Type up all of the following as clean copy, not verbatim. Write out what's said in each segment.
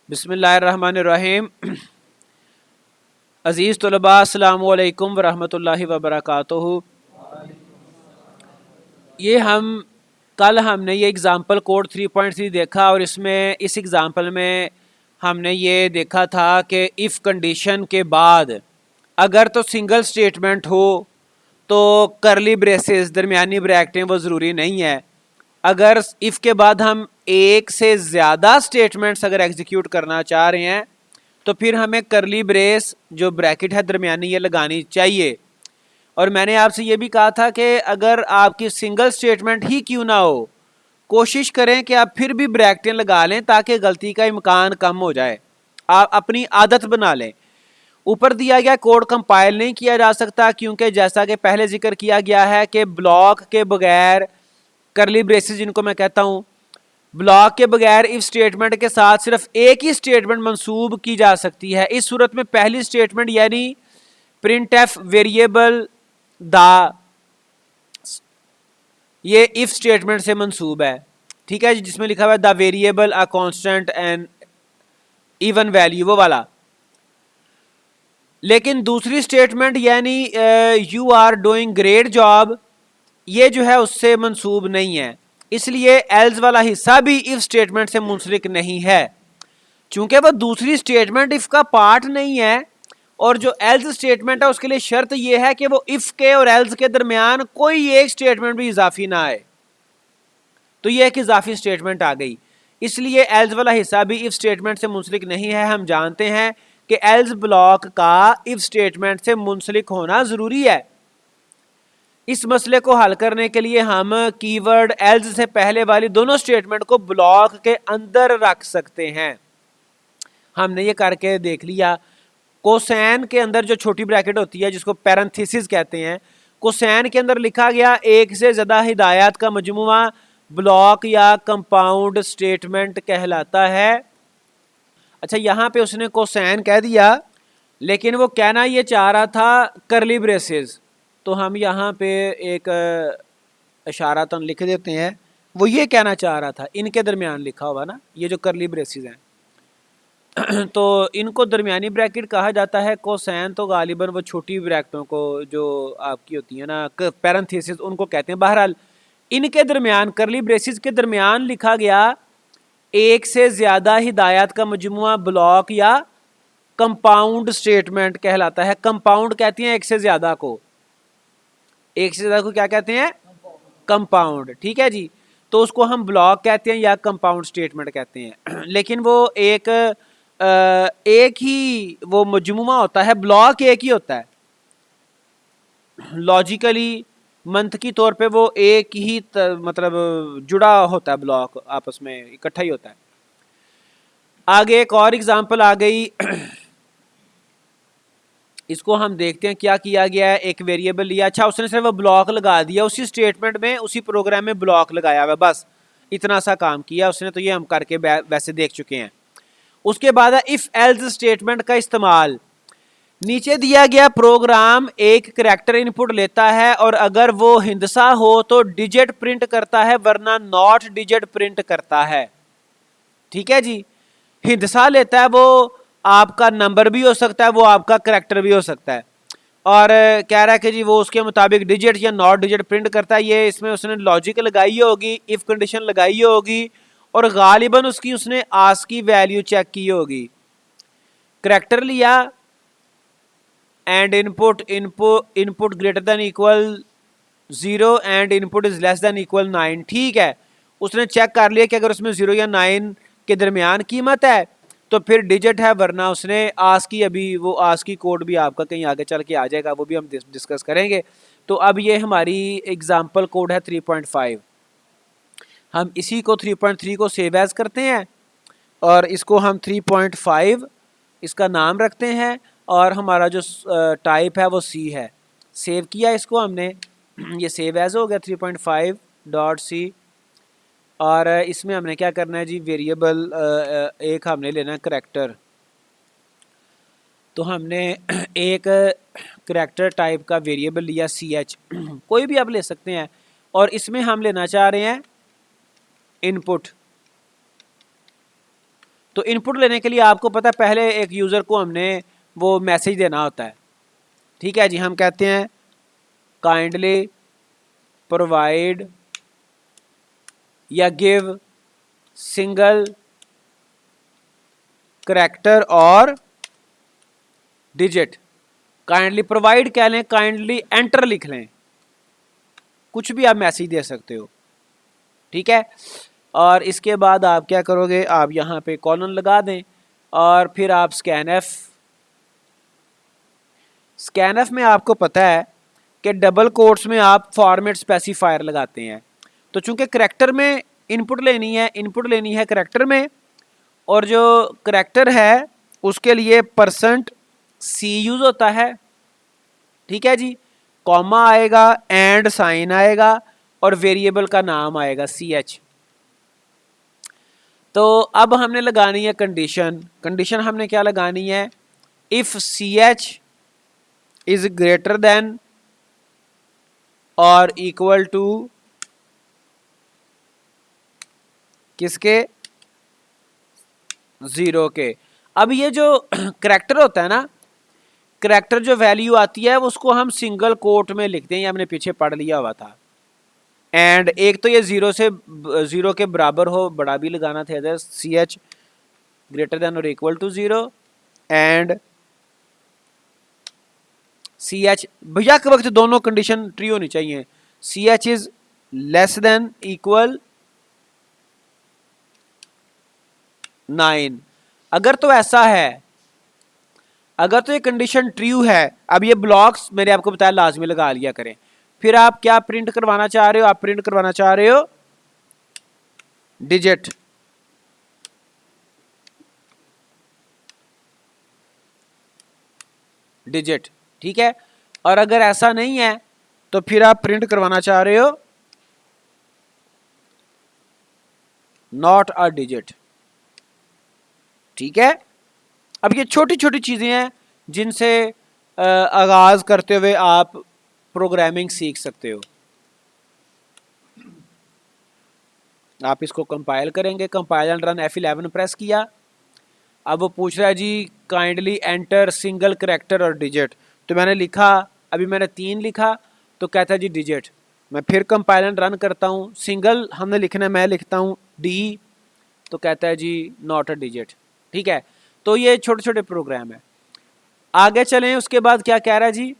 बिस्मिल्लाहिर्रहमानिर्रहीम। अज़ीज़ तलबा अस्सलामु अलैकुम वरहमतुल्लाहि वबरकातुहू। ये हम कल हमने ये एग्ज़ाम्पल कोड 3.3 देखा और इस एग्ज़ाम्पल में हमने ये देखा था कि इफ़ कंडीशन के बाद अगर तो सिंगल स्टेटमेंट हो तो करली ब्रेसेस दरमियानी ब्रैकेटें वो ज़रूरी नहीं है। अगर इफ़ के बाद हम एक से ज़्यादा स्टेटमेंट्स अगर एग्जीक्यूट करना चाह रहे हैं तो फिर हमें करली ब्रेस जो ब्रैकेट है दरमियानी ये लगानी चाहिए। और मैंने आपसे ये भी कहा था कि अगर आपकी सिंगल स्टेटमेंट ही क्यों ना हो, कोशिश करें कि आप फिर भी ब्रैकेटें लगा लें ताकि गलती का इम्कान कम हो जाए। आप अपनी आदत बना लें। ऊपर दिया गया कोड कंपाइल नहीं किया जा सकता क्योंकि जैसा कि पहले जिक्र किया गया है कि ब्लॉक के बगैर करली ब्रेसेस जिनको मैं कहता हूं, ब्लॉक के बगैर इफ स्टेटमेंट के साथ सिर्फ एक ही स्टेटमेंट मंसूब की जा सकती है। इस सूरत में पहली स्टेटमेंट यानी प्रिंट एफ वेरिएबल द, ये इफ स्टेटमेंट से मंसूब है। ठीक है जी, जिसमें लिखा हुआ है the variable a constant and even value, वो वाला। लेकिन दूसरी स्टेटमेंट यानी you are doing great job, ये जो है उससे मंसूब नहीं है, इसलिए एल्स वाला हिस्सा भी इफ स्टेटमेंट से मुंसलिक नहीं है। चूंकि वह दूसरी स्टेटमेंट इफ का पार्ट नहीं है और जो एल्स स्टेटमेंट है उसके लिए शर्त यह है कि वो इफ के और एल्स के दरमियान कोई एक स्टेटमेंट भी इजाफी ना आए। तो ये एक इजाफी स्टेटमेंट आ गई, इसलिए एल्स वाला हिस्सा भी इफ स्टेटमेंट से मुंसलिक नहीं है। हम जानते हैं कि एल्स ब्लॉक का इफ स्टेटमेंट से मुंसलिक होना जरूरी है। इस मसले को हल करने के लिए हम कीवर्ड एल्स से पहले वाली दोनों स्टेटमेंट को ब्लॉक के अंदर रख सकते हैं। हमने ये करके देख लिया। कोसैन के अंदर जो छोटी ब्रैकेट होती है जिसको पैरेंथेसिस कहते हैं, कोसैन के अंदर लिखा गया एक से ज्यादा हिदायत का मजमुआ ब्लॉक या कंपाउंड स्टेटमेंट कहलाता है। अच्छा, यहां पे उसने कोसैन कह दिया लेकिन वो कहना ये चाह रहा था करली ब्रेसेस, तो हम यहाँ पे एक इशारा तो लिख देते हैं। वो ये कहना चाह रहा था इनके दरमियान लिखा हुआ ना, ये जो करली ब्रेसेस हैं तो इनको दरमियानी ब्रैकेट कहा जाता है। कोसैन तो गालिबन वो छोटी ब्रैकेटों को जो आपकी होती है ना पैरेंथेसिस, उनको कहते हैं। बहरहाल इनके दरमियान करली ब्रेसेस के दरमियान लिखा गया एक से ज्यादा हिदायत का मजमुआ ब्लॉक या कंपाउंड स्टेटमेंट कहलाता है। कंपाउंड कहते हैं एक से ज्यादा को, एक से ज्यादा को क्या कहते हैं? कंपाउंड। ठीक है जी, तो उसको हम ब्लॉक कहते हैं या कंपाउंड स्टेटमेंट कहते हैं। लेकिन वो एक ही वो मजमुआ होता है, ब्लॉक एक ही होता है। लॉजिकली मंतकी तौर पे वो एक ही मतलब जुड़ा होता है, ब्लॉक आपस में इकट्ठा ही होता है। आगे एक और एग्जांपल आ गई इसको हम देखते हैं क्या किया गया है। एक वेरिएबल लिया, अच्छा उसने सिर्फ ब्लॉक लगा दिया, उसी स्टेटमेंट में उसी प्रोग्राम में ब्लॉक लगाया हुआ, बस इतना सा काम किया उसने। तो ये हम करके वैसे देख चुके हैं। उसके बाद इफ एल्स स्टेटमेंट का इस्तेमाल। नीचे दिया गया प्रोग्राम एक करैक्टर इनपुट लेता है और अगर वो हिंदसा हो तो डिजिट प्रिंट करता है, वरना नॉट डिजिट प्रिंट करता है। ठीक है जी, हिंदसा लेता है, वो आपका नंबर भी हो सकता है, वो आपका करैक्टर भी हो सकता है, और कह रहा है कि जी वो उसके मुताबिक डिजिट या नॉट डिजिट प्रिंट करता है। ये इसमें उसने लॉजिक लगाई होगी, इफ कंडीशन लगाई होगी और गालिबन उसकी उसने आस्क की वैल्यू चेक की होगी। करैक्टर लिया and input greater than equal 0 and input is less than equal 9। ठीक है, उसने चेक कर लिया कि अगर उसमें 0 या 9 के दरमियान कीमत है तो फिर डिजिट है, वरना उसने आस्क की, अभी वो आस्क की कोड भी आपका कहीं आगे चल के आ जाएगा, वो भी हम डिस्कस करेंगे। तो अब ये हमारी एग्जाम्पल कोड है 3.5। हम इसी को 3.3 को सेव एज करते हैं और इसको हम 3.5 इसका नाम रखते हैं और हमारा जो टाइप है वो सी है। सेव किया इसको हमने, ये सेव एज हो गया 3.5.c। और इसमें हमने क्या करना है जी, वेरिएबल एक हमने लेना है करैक्टर। तो हमने एक करैक्टर टाइप का वेरिएबल लिया ch, कोई भी आप ले सकते हैं, और इसमें हम लेना चाह रहे हैं इनपुट। तो इनपुट लेने के लिए आपको पता है पहले एक यूज़र को हमने वो मैसेज देना होता है, ठीक है जी। हम कहते हैं काइंडली प्रोवाइड या गिव सिंगल करैक्टर और डिजिट। काइंडली प्रोवाइड कह लें, काइंडली एंटर लिख लें, कुछ भी आप मैसेज दे सकते हो, ठीक है। और इसके बाद आप क्या करोगे, आप यहाँ पे कॉलन लगा दें और फिर आप स्कैनफ में आपको पता है कि डबल कोट्स में आप फॉर्मेट स्पेसिफायर लगाते हैं। तो चूंकि करैक्टर में इनपुट लेनी है करैक्टर में, और जो करैक्टर है उसके लिए %C यूज़ होता है, ठीक है जी। कॉमा आएगा, एंड साइन आएगा और वेरिएबल का नाम आएगा CH। तो अब हमने लगानी है कंडीशन हमने क्या लगानी है, if CH is greater then और इक्वल टू किसके, 0 के। अब ये जो करैक्टर होता है ना, करैक्टर जो वैल्यू आती है उसको हम सिंगल कोट में लिखते हैं, ये हमने पीछे पढ़ लिया हुआ था। एंड एक तो ये 0 के बराबर हो, बड़ा भी लगाना था इधर, CH ग्रेटर देन और इक्वल टू 0 एंड CH, भैया के वक्त दोनों कंडीशन ट्री होनी चाहिए। CH is less than equal 9। अगर तो ऐसा है, अगर तो ये कंडीशन ट्रू है, अब ये ब्लॉक्स मैंने आपको बताया लाजमी लगा लिया करें। फिर आप क्या प्रिंट करवाना चाह रहे हो, आप प्रिंट करवाना चाह रहे हो डिजिट, ठीक है। और अगर ऐसा नहीं है तो फिर आप प्रिंट करवाना चाह रहे हो नॉट अ डिजिट, ठीक है। अब ये छोटी छोटी चीजें हैं जिनसे आगाज करते हुए आप प्रोग्रामिंग सीख सकते हो। आप इसको कंपाइल करेंगे, compile and run F11 press किया। अब वो पूछ रहा है जी काइंडली एंटर सिंगल करैक्टर और डिजिट, तो मैंने लिखा, अभी मैंने 3 लिखा तो कहता है जी डिजिट। मैं फिर कंपाइल एंड रन करता हूँ, सिंगल हमने लिखना है, मैं लिखता हूँ D, तो कहता है जी नॉट अ डिजिट, ठीक है। तो ये छोटे छोटे प्रोग्राम है। आगे चलें, उसके बाद क्या कह रहा है जी,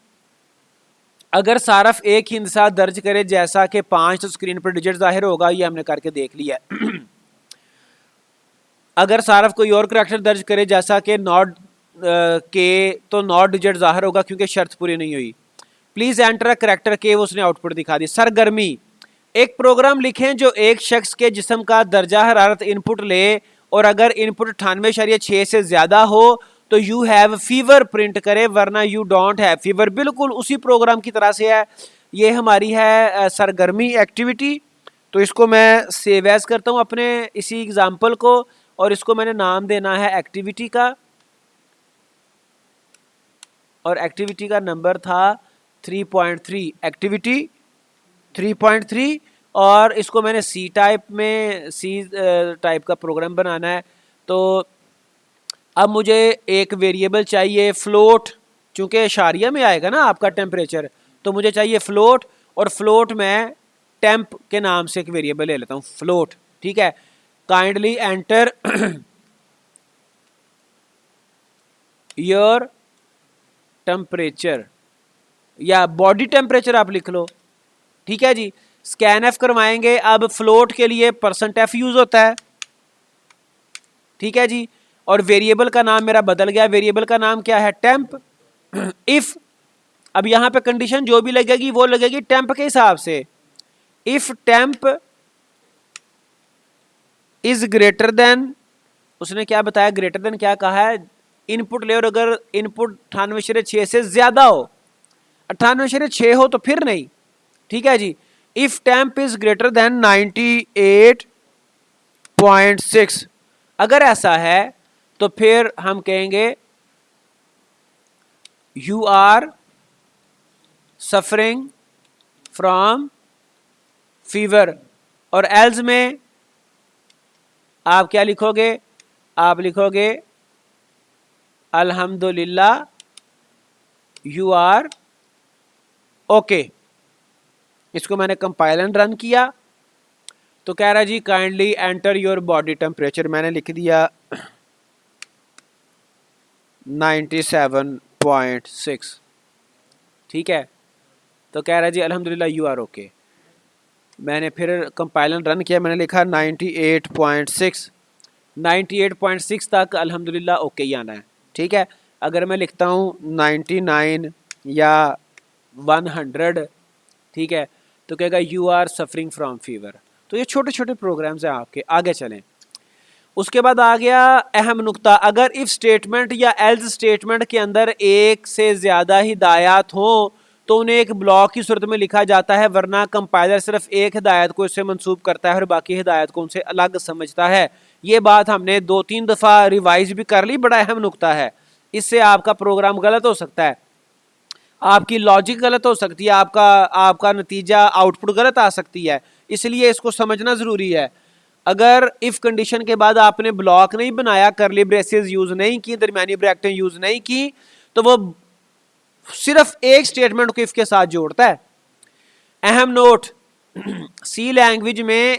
अगर सारफ एक ही इंसा दर्ज करे जैसा कि 5 तो स्क्रीन पर डिजिट जाहिर होगा, ये हमने करके देख लिया है। अगर सारफ कोई और करैक्टर दर्ज करे जैसा कि नॉट के, तो नॉट डिजिट जाहिर होगा क्योंकि शर्त पूरी नहीं हुई। प्लीज एंटर अ करैक्टर के, उसने आउटपुट दिखा दी। सरगर्मी, एक प्रोग्राम लिखें जो एक शख्स के जिस्म का दर्जा हरारत इनपुट ले और अगर इनपुट 98.6 से ज्यादा हो तो यू हैव फीवर प्रिंट करे, वरना यू डोंट हैव फीवर। बिल्कुल उसी प्रोग्राम की तरह से है, ये हमारी है सरगर्मी एक्टिविटी। तो इसको मैं सेव एज करता हूँ अपने इसी एग्जाम्पल को, और इसको मैंने नाम देना है एक्टिविटी का, और एक्टिविटी का नंबर था 3.3, एक्टिविटी 3.3, और इसको मैंने C टाइप में, C टाइप का प्रोग्राम बनाना है। तो अब मुझे एक वेरिएबल चाहिए फ्लोट, चूंकि इशारिया में आएगा ना आपका टेम्परेचर, तो मुझे चाहिए फ्लोट, और फ्लोट मैं टेम्प के नाम से एक वेरिएबल ले लेता हूँ, फ्लोट, ठीक है। काइंडली एंटर योर टेम्परेचर, या बॉडी टेम्परेचर आप लिख लो, ठीक है जी। स्कैनएफ करवाएंगे, अब फ्लोट के लिए %F यूज होता है, ठीक है जी। और वेरिएबल का नाम मेरा बदल गया, वेरिएबल का नाम क्या है, टेम्प। इफ, अब यहां पे कंडीशन जो भी लगेगी वो लगेगी टेम्प के हिसाब से। If temp is greater then, उसने क्या बताया, ग्रेटर देन क्या कहा है, इनपुट ले, और अगर इनपुट 98.6 से ज्यादा हो, 98.6 हो तो फिर नहीं, ठीक है जी। If temp is greater than 98.6, अगर ऐसा है तो फिर हम कहेंगे you are suffering from fever, और एल्स में आप क्या लिखोगे, आप लिखोगे अल्हम्दुलिल्लाह यू आर ओके। इसको मैंने कंपाइल एंड रन किया तो कह रहा जी kindly enter your body temperature, मैंने लिख दिया 97.6। ठीक है, तो कह रहा जी अल्हम्दुलिल्लाह यू आर ओके। मैंने फिर कंपाइल एंड रन किया, मैंने लिखा 98.6। 98.6 तक अल्हम्दुलिल्लाह ओके ही आना है। ठीक है, अगर मैं लिखता हूँ 99 या 100, ठीक है, तो कहेगा you are suffering from fever. तो ये छोटे छोटे प्रोग्राम्स हैं आपके। आगे चलें, उसके बाद आ गया अहम नुक्ता। अगर इफ स्टेटमेंट या एल्स स्टेटमेंट के अंदर एक से ज़्यादा हिदायत हो तो उन्हें एक ब्लॉक की सूरत में लिखा जाता है, वरना कंपाइलर सिर्फ एक हिदायत को इससे मंसूब करता है और बाकी हिदायत को उनसे अलग समझता है। ये बात हमने 2-3 दफ़ा रिवाइज भी कर ली, बड़ा अहम नुक्ता है। इससे आपका प्रोग्राम गलत हो सकता है, आपकी लॉजिक गलत हो सकती है, आपका नतीजा आउटपुट गलत आ सकती है, इसलिए इसको समझना ज़रूरी है। अगर इफ़ कंडीशन के बाद आपने ब्लॉक नहीं बनाया, करली ब्रेसेस यूज़ नहीं की, दरमियानी ब्रैकेटें यूज़ नहीं की, तो वो सिर्फ एक स्टेटमेंट को इफ़ के साथ जोड़ता है। अहम नोट, सी लैंग्वेज में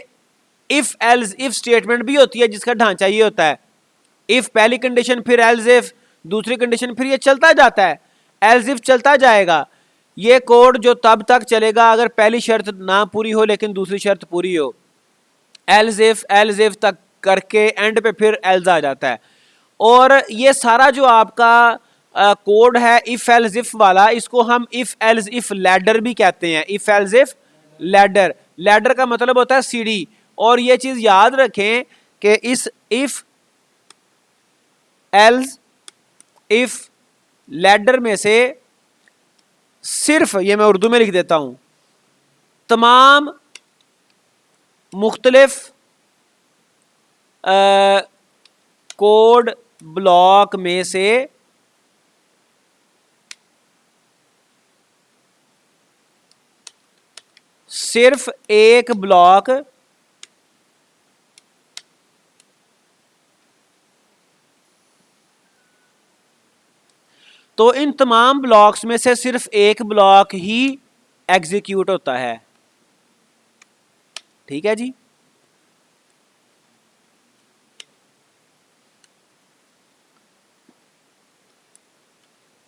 इफ़ एल्स इफ़ स्टेटमेंट भी होती है जिसका ढांचा ये होता है, इफ़ पहली कंडीशन, फिर एल्स इफ़ दूसरी कंडीशन, फिर ये चलता जाता है, एल्स इफ़ चलता जाएगा। ये कोड जो तब तक चलेगा अगर पहली शर्त ना पूरी हो लेकिन दूसरी शर्त पूरी हो। एल्स इफ़ तक करके एंड पे फिर एल्स आ जाता है। और ये सारा जो आपका कोड है इफ़ एल्स इफ़ वाला, इसको हम इफ़ एल्स इफ़ लैडर भी कहते हैं। If else if ladder, ladder का मतलब होता है सीढ़ी। और ये चीज़ याद रखें कि इस इफ़ एल्स इफ़ लैडर में से सिर्फ, ये मैं उर्दू में लिख देता हूं, तमाम मुख्तलिफ कोड ब्लॉक में से सिर्फ एक ब्लॉक तो इन तमाम ब्लॉक्स में से सिर्फ एक ब्लॉक ही एग्जीक्यूट होता है। ठीक है जी,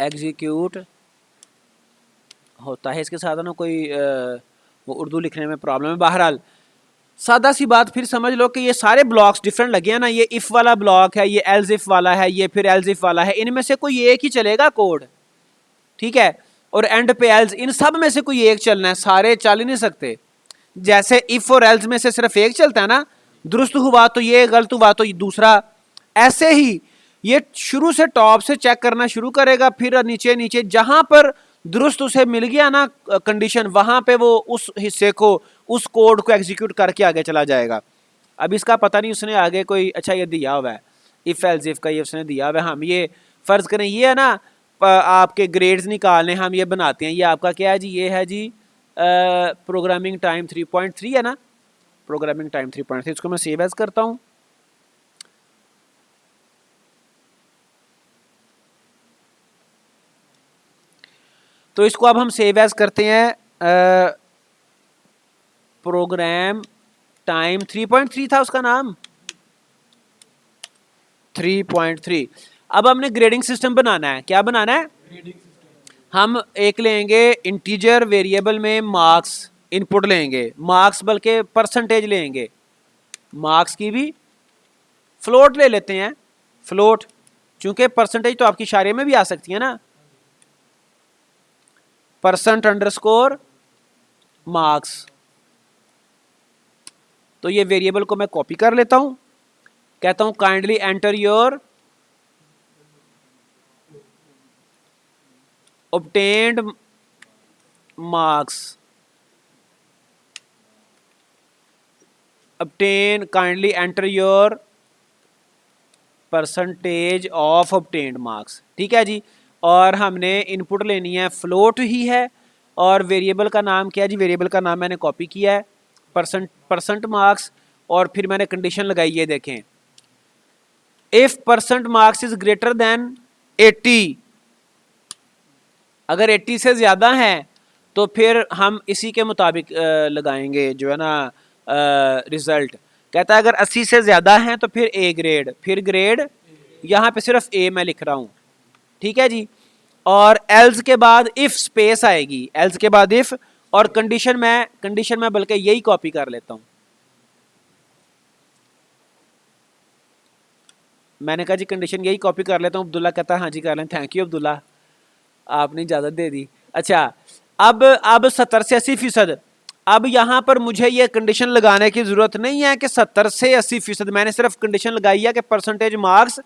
एग्जीक्यूट होता है। इसके साथ ना कोई वो उर्दू लिखने में प्रॉब्लम है। बहरहाल सादा सी बात फिर समझ लो कि ये सारे ब्लॉक्स डिफरेंट लगे हैं ना, ये इफ़ वाला ब्लॉक है, ये एल्स इफ़ वाला है, ये फिर एल्स इफ़ वाला है, इनमें से कोई एक ही चलेगा कोड। ठीक है, और एंड पे एल्स, इन सब में से कोई एक चलना है, सारे चल ही नहीं सकते। जैसे इफ़ और एल्स में से सिर्फ एक चलता है ना, दुरुस्त हुआ तो ये, गलत हुआ तो दूसरा, ऐसे ही ये शुरू से टॉप से चेक करना शुरू करेगा, फिर नीचे नीचे जहां पर दुरुस्त उसे मिल गया ना कंडीशन, वहां पे वो उस हिस्से को, उस कोड को एग्जीक्यूट करके आगे चला जाएगा। अब इसका पता नहीं उसने आगे कोई, अच्छा ये दिया हुआ है इफ़ एल्स इफ़ का, ये उसने दिया हुआ है। हम ये फ़र्ज़ करें, ये है ना आपके ग्रेड्स निकालने हम ये बनाते हैं, ये आपका क्या है जी, ये है जी प्रोग्रामिंग टाइम 3.3 है ना, प्रोग्रामिंग टाइम 3.3। इसको मैं सेव एज करता हूँ। तो इसको अब हम सेव एज करते हैं, प्रोग्राम टाइम 3.3 था उसका नाम, 3.3। अब हमने ग्रेडिंग सिस्टम बनाना है। क्या बनाना है? हम एक लेंगे इंटीजर वेरिएबल में मार्क्स इनपुट लेंगे, मार्क्स बल्कि परसेंटेज लेंगे, मार्क्स की भी फ्लोट ले लेते हैं, फ्लोट, चूंकि परसेंटेज तो आपकी शायरी में भी आ सकती है ना, परसेंट अंडरस्कोर मार्क्स। तो ये वेरिएबल को मैं कॉपी कर लेता हूं, कहता हूं kindly enter your obtained marks, obtain, kindly enter your percentage of obtained marks। ठीक है जी, और हमने इनपुट लेनी है फ्लोट ही है, और वेरिएबल का नाम क्या है जी, वेरिएबल का नाम मैंने कॉपी किया है परसेंट मार्क्स, और फिर मैंने कंडीशन लगाई, ये देखें if percent marks is greater then 80, अगर 80 से ज्यादा है तो फिर हम इसी के मुताबिक लगाएंगे जो है ना रिजल्ट। कहता है अगर 80 से ज्यादा है तो फिर ए ग्रेड, फिर ग्रेड यहाँ पे सिर्फ ए मैं लिख रहा हूँ, ठीक है जी। और एल्स के बाद इफ स्पेस आएगी, एल्स के बाद इफ, और कंडीशन में बल्कि यही कॉपी कर लेता हूँ। मैंने कहा जी कंडीशन यही कॉपी कर लेता हूँ। अब्दुल्ला कहता है हाँ जी कर लें। थैंक यू अब्दुल्ला, आपने इजाजत दे दी। अच्छा अब 70 से 80%, अब यहां पर मुझे ये कंडीशन लगाने की जरूरत नहीं है कि 70 से 80%, मैंने सिर्फ कंडीशन लगाई है कि परसेंटेज मार्क्स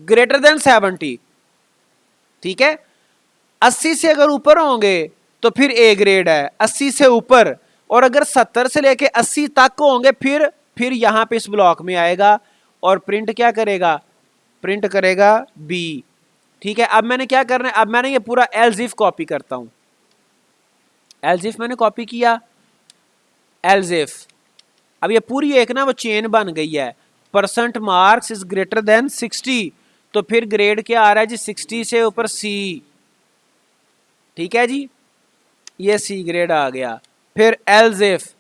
ग्रेटर देन 70, ठीक है। 80 से अगर ऊपर होंगे तो फिर ए ग्रेड है, 80 से ऊपर, और अगर 70 से लेके 80 तक होंगे फिर यहां पे इस ब्लॉक में आएगा और प्रिंट क्या करेगा, प्रिंट करेगा बी, ठीक है। अब मैंने क्या करना है, अब मैंने ये पूरा एल्स इफ कॉपी करता हूं। एल्स इफ मैंने कॉपी किया, एल्स इफ, अब ये पूरी एक ना वो चेन बन गई है। Percent marks is greater then 60, तो फिर ग्रेड क्या आ रहा है जी, 60 से ऊपर सी, ठीक है जी, ये सी ग्रेड आ गया। फिर एल्स इफ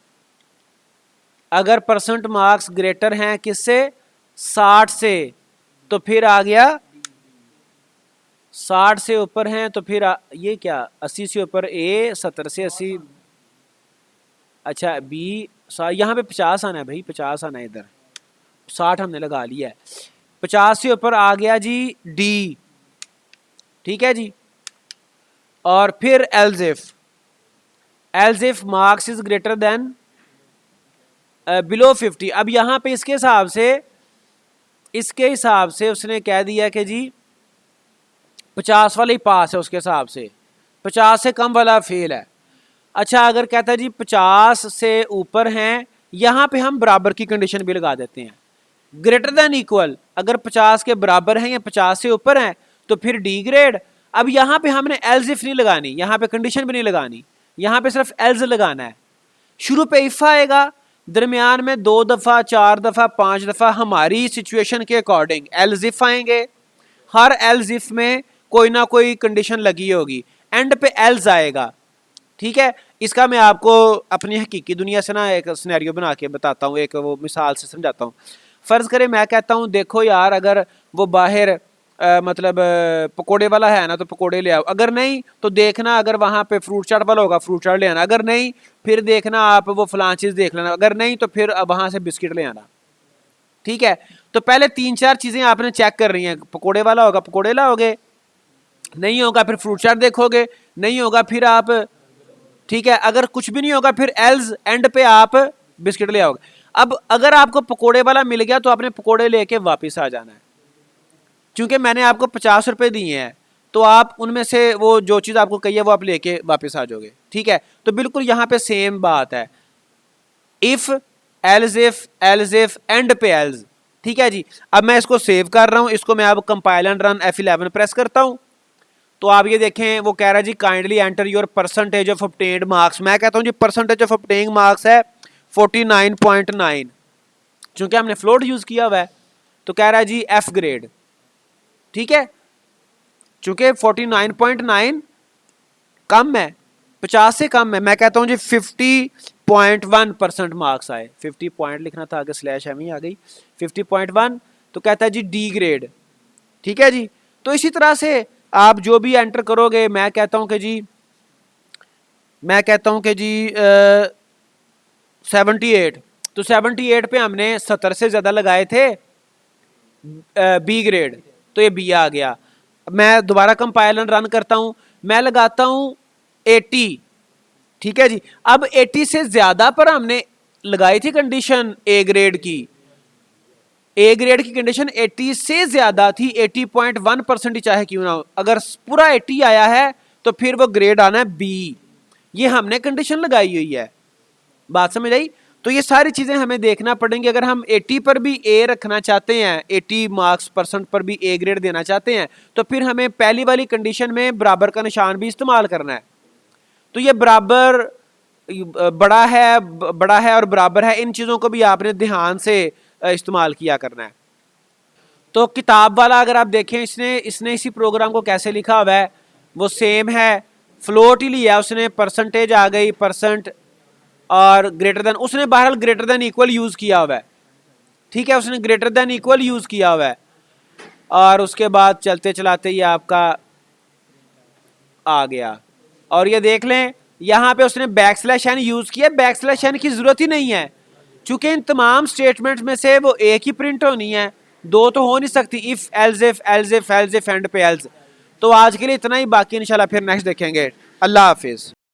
अगर परसेंट मार्क्स ग्रेटर हैं किससे, 60 से, तो फिर आ गया 60 से ऊपर हैं तो फिर ये क्या 80 से ऊपर ए, 70 से 80, अच्छा बी, यहाँ पे 50 आना है भाई, 50 आना है, इधर 60 हमने लगा लिया है। 50 से ऊपर आ गया जी डी, ठीक है जी। और फिर else if marks is greater then below 50, अब यहाँ पे इसके हिसाब से उसने कह दिया कि जी 50 वाला ही पास है, उसके हिसाब से 50 से कम वाला फेल है। अच्छा अगर कहता है जी 50 से ऊपर हैं, यहां पे हम बराबर की कंडीशन भी लगा देते हैं, ग्रेटर देन इक्वल, अगर 50 के बराबर हैं या 50 से ऊपर हैं तो फिर डी ग्रेड। अब यहां पे हमने एल्स इफ नहीं लगानी, यहां पे कंडीशन भी नहीं लगानी, यहां पे सिर्फ एल्स लगाना है। शुरू पे इफ आएगा, दरमियान में 2 दफा 4 दफा 5 दफा हमारी सिचुएशन के अकॉर्डिंग एल्स इफ आएंगे, हर एल्स इफ में कोई ना कोई कंडीशन लगी होगी, एंड पे एल्स आएगा, ठीक है। इसका मैं आपको अपनी हकीकी दुनिया से ना एक सिनेरियो बना के बताता हूँ, एक वो मिसाल से समझाता हूँ। फर्ज करें मैं कहता हूँ देखो यार अगर वो बाहर मतलब पकोड़े वाला है ना तो पकोड़े ले आओ, अगर नहीं तो देखना अगर वहाँ पे फ्रूट चाट वाला होगा फ्रूट चाट ले आना, अगर नहीं फिर देखना आप वो फलां चीज़ देख लेना, अगर नहीं तो फिर वहाँ से बिस्किट ले आना, ठीक है। तो पहले 3-4 चीज़ें आपने चेक कर रही हैं, पकोड़े वाला होगा पकोड़े लाओगे, नहीं होगा फिर फ्रूट चाट देखोगे, नहीं होगा फिर आप, ठीक है, अगर कुछ भी नहीं होगा फिर एल्स एंड पे आप बिस्किट ले आओगे। अब अगर आपको पकोड़े वाला मिल गया तो आपने पकोड़े लेके वापस आ जाना है, क्योंकि मैंने आपको 50 रुपए दिए हैं तो आप उनमें से वो जो चीज़ आपको कही है वो आप लेके वापस आ जाओगे, ठीक है। तो बिल्कुल यहाँ पे सेम बात है, इफ एल्स इफ एंड पे एल्स, ठीक है जी। अब मैं इसको सेव कर रहा हूँ, इसको मैं अब compile and run F11 press करता हूँ, तो आप ये देखें वो कह रहा है जी kindly enter your percentage of obtained marks. मैं कहता हूँ जी परसेंटेज ऑफ ऑब्टेन्ड मार्क्स है 49.9, चूंकि हमने फ्लोट यूज किया हुआ है तो कह रहा है जी एफ ग्रेड, ठीक है। चूंकि 49.9 कम है, 50 से कम है, मैं कहता हूँ जी 50.1% मार्क्स आए, 50 पॉइंट लिखना था आगे स्लैश एम ही आ गई, 50.1, तो कहता है जी डी ग्रेड, ठीक है जी। तो इसी तरह से आप जो भी एंटर करोगे, मैं कहता हूं कि जी 78, तो 78 पे हमने 70 से ज्यादा लगाए थे बी ग्रेड, तो ये बी आ गया। मैं दोबारा कंपाइल रन करता हूं, मैं लगाता हूं 80, ठीक है जी। अब 80 से ज्यादा पर हमने लगाई थी कंडीशन ए ग्रेड की, ए ग्रेड की कंडीशन 80 से ज्यादा थी, 80.1% ही चाहे क्यों ना हो, अगर पूरा 80 आया है तो फिर वो ग्रेड आना है बी, ये हमने कंडीशन लगाई हुई है, बात समझ आई। तो ये सारी चीजें हमें देखना पड़ेंगी, अगर हम 80 पर भी ए रखना चाहते हैं, 80 मार्क्स परसेंट पर भी ए ग्रेड देना चाहते हैं, तो फिर हमें पहली वाली कंडीशन में बराबर का निशान भी इस्तेमाल करना है। तो ये बराबर बड़ा है और बराबर है, इन चीजों को भी आपने ध्यान से इस्तेमाल किया करना है। तो किताब वाला अगर आप देखें, इसने इसी प्रोग्राम को कैसे लिखा हुआ है, वो सेम है, फ्लोट ही लिया उसने, परसेंटेज आ गई परसेंट और ग्रेटर देन, उसने बहरहाल ग्रेटर देन इक्वल यूज किया हुआ है, ठीक है, उसने ग्रेटर देन इक्वल यूज किया हुआ है। और उसके बाद चलते चलाते ये आपका आ गया। और ये देख लें यहां पे उसने बैकस्लैश एन यूज किया, बैकस्लैश एन की जरूरत ही नहीं है, चूंकि इन तमाम स्टेटमेंट्स में से वो एक ही प्रिंट होनी है, दो तो हो नहीं सकती, if else if else if else if and पे एल्स। तो आज के लिए इतना ही, बाकी इंशाल्लाह फिर नेक्स्ट देखेंगे। अल्लाह हाफिज।